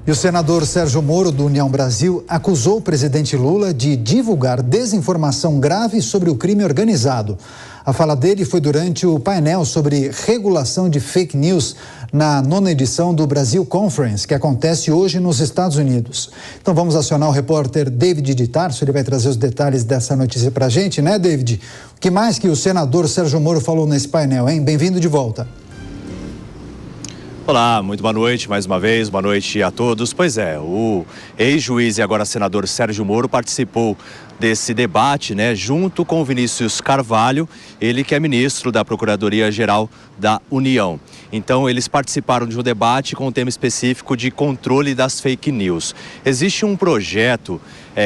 E o senador Sérgio Moro, do União Brasil, acusou o presidente Lula de divulgar desinformação grave sobre o crime organizado. A fala dele foi durante o painel sobre regulação de fake news na 9ª edição do Brasil Conference, que acontece hoje nos Estados Unidos. Então vamos acionar o repórter David de Tarso, ele vai trazer os detalhes dessa notícia para a gente, né, David? O que mais que o senador Sérgio Moro falou nesse painel, hein? Bem-vindo de volta. Olá, muito boa noite mais uma vez, boa noite a todos. Pois é, o ex-juiz e agora senador Sérgio Moro participou desse debate, né, junto com o Vinícius Carvalho, ele que é ministro da Procuradoria-Geral da União. Então, eles participaram de um debate com um tema específico de controle das fake news. Existe um projeto,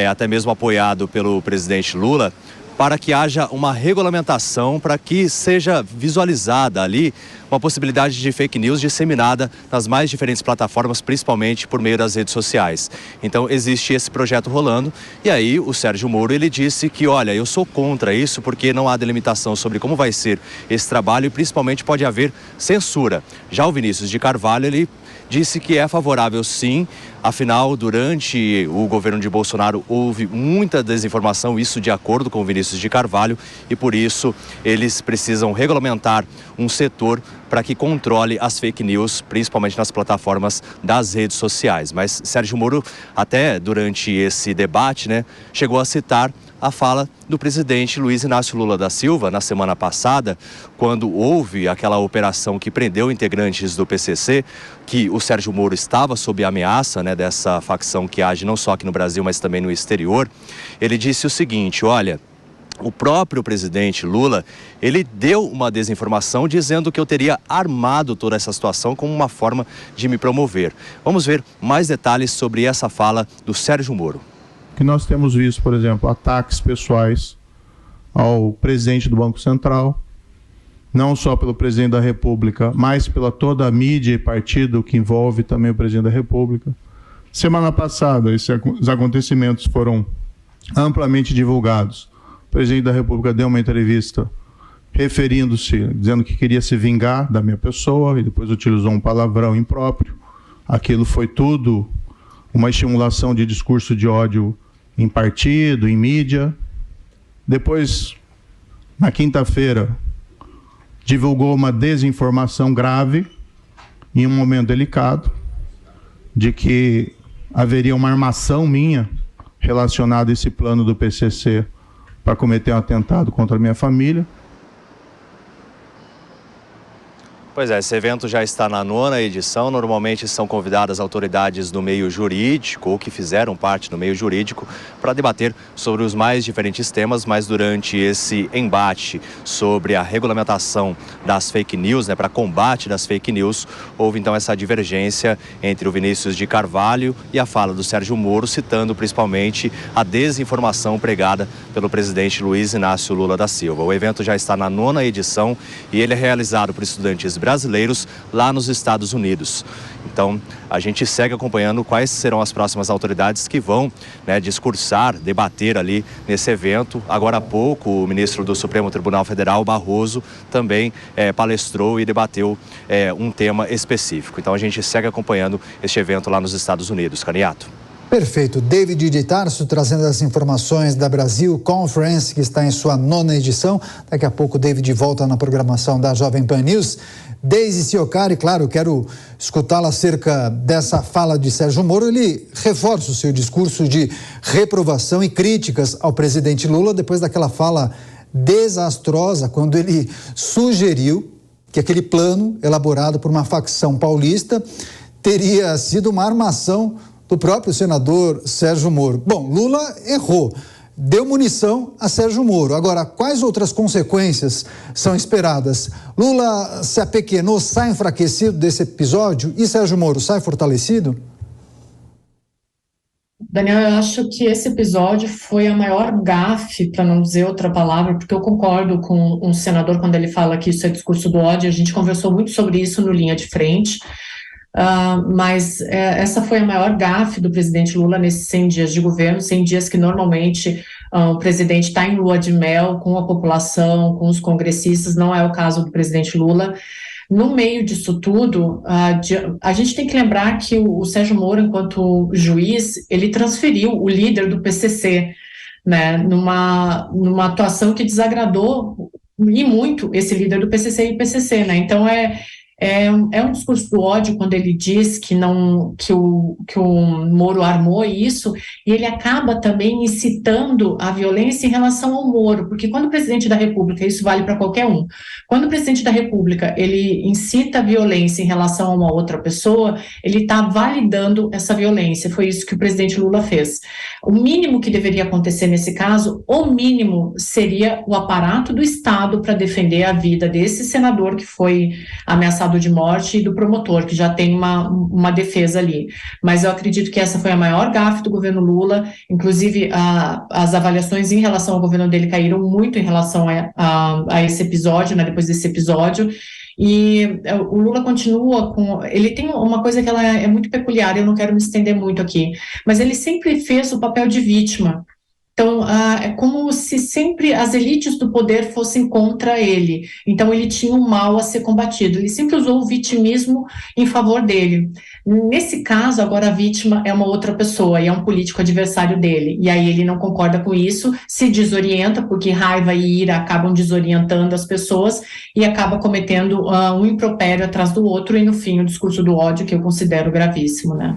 até mesmo apoiado pelo presidente Lula, para que haja uma regulamentação, para que seja visualizada ali uma possibilidade de fake news disseminada nas mais diferentes plataformas, principalmente por meio das redes sociais. Então existe esse projeto rolando e aí o Sérgio Moro, ele disse que, olha, eu sou contra isso porque não há delimitação sobre como vai ser esse trabalho e principalmente pode haver censura. Já o Vinícius de Carvalho, ele disse que é favorável sim, afinal, durante o governo de Bolsonaro houve muita desinformação, isso de acordo com o Vinícius de Carvalho, e por isso eles precisam regulamentar um setor para que controle as fake news, principalmente nas plataformas das redes sociais. Mas Sérgio Moro, até durante esse debate, né, chegou a citar a fala do presidente Luiz Inácio Lula da Silva na semana passada, quando houve aquela operação que prendeu integrantes do PCC, que o Sérgio Moro estava sob ameaça, né, dessa facção que age não só aqui no Brasil, mas também no exterior. Ele disse o seguinte, olha, o próprio presidente Lula, ele deu uma desinformação dizendo que eu teria armado toda essa situação como uma forma de me promover. Vamos ver mais detalhes sobre essa fala do Sérgio Moro. Que nós temos visto, por exemplo, ataques pessoais ao presidente do Banco Central, não só pelo presidente da República, mas pela toda a mídia e partido que envolve também o presidente da República. Semana passada, os acontecimentos foram amplamente divulgados. O presidente da República deu uma entrevista referindo-se, dizendo que queria se vingar da minha pessoa e depois utilizou um palavrão impróprio. Aquilo foi tudo uma estimulação de discurso de ódio em partido, em mídia. Depois, na quinta-feira, divulgou uma desinformação grave, em um momento delicado, de que haveria uma armação minha relacionada a esse plano do PCC para cometer um atentado contra a minha família. Pois é, esse evento já está na 9ª edição, normalmente são convidadas autoridades do meio jurídico ou que fizeram parte do meio jurídico para debater sobre os mais diferentes temas, mas durante esse embate sobre a regulamentação das fake news, né, para combate das fake news, houve então essa divergência entre o Vinícius de Carvalho e a fala do Sérgio Moro, citando principalmente a desinformação pregada pelo presidente Luiz Inácio Lula da Silva. O evento já está na 9ª edição e ele é realizado por estudantes brasileiros lá nos Estados Unidos. Então, a gente segue acompanhando quais serão as próximas autoridades que vão, né, discursar, debater ali nesse evento. Agora há pouco, o ministro do Supremo Tribunal Federal, Barroso, também palestrou e debateu um tema específico. Então, a gente segue acompanhando este evento lá nos Estados Unidos. Caniato. Perfeito. David de Tarso trazendo as informações da Brasil Conference, que está em sua 9ª edição. Daqui a pouco o David volta na programação da Jovem Pan News. Deise Ciocari, claro, quero escutá-la acerca dessa fala de Sérgio Moro. Ele reforça o seu discurso de reprovação e críticas ao presidente Lula depois daquela fala desastrosa, quando ele sugeriu que aquele plano elaborado por uma facção paulista teria sido uma armação do próprio senador Sérgio Moro. Bom, Lula errou, deu munição a Sérgio Moro. Agora, quais outras consequências são esperadas? Lula se apequenou, sai enfraquecido desse episódio e Sérgio Moro sai fortalecido? Daniel, eu acho que esse episódio foi a maior gafe, para não dizer outra palavra, porque eu concordo com um senador quando ele fala que isso é discurso do ódio. A gente conversou muito sobre isso no Linha de Frente. Mas essa foi a maior gafe do presidente Lula nesses 100 dias de governo, 100 dias que normalmente o presidente está em lua de mel com a população, com os congressistas. Não é o caso do presidente Lula. no meio disso tudo, a gente tem que lembrar que o Sérgio Moro, enquanto juiz, ele transferiu o líder do PCC, né, numa atuação que desagradou e muito esse líder do PCC e PCC, né? Então é um discurso do ódio quando ele diz que o Moro armou isso, e ele acaba também incitando a violência em relação ao Moro, porque quando o presidente da República, isso vale para qualquer um, quando o presidente da República ele incita a violência em relação a uma outra pessoa, ele está validando essa violência. Foi isso que o presidente Lula fez. O mínimo que deveria acontecer nesse caso, o mínimo seria o aparato do Estado para defender a vida desse senador que foi ameaçado de morte e do promotor, que já tem uma defesa ali. Mas eu acredito que essa foi a maior gafe do governo Lula, inclusive as avaliações em relação ao governo dele caíram muito em relação a esse episódio, né, depois desse episódio, e o Lula continua ele tem uma coisa que ela é muito peculiar, eu não quero me estender muito aqui, mas ele sempre fez o papel de vítima. Então, é como se sempre as elites do poder fossem contra ele. Então, ele tinha um mal a ser combatido. Ele sempre usou o vitimismo em favor dele. Nesse caso, agora a vítima é uma outra pessoa e é um político adversário dele. E aí ele não concorda com isso, se desorienta, porque raiva e ira acabam desorientando as pessoas e acaba cometendo um impropério atrás do outro e, no fim, o discurso do ódio, que eu considero gravíssimo, né?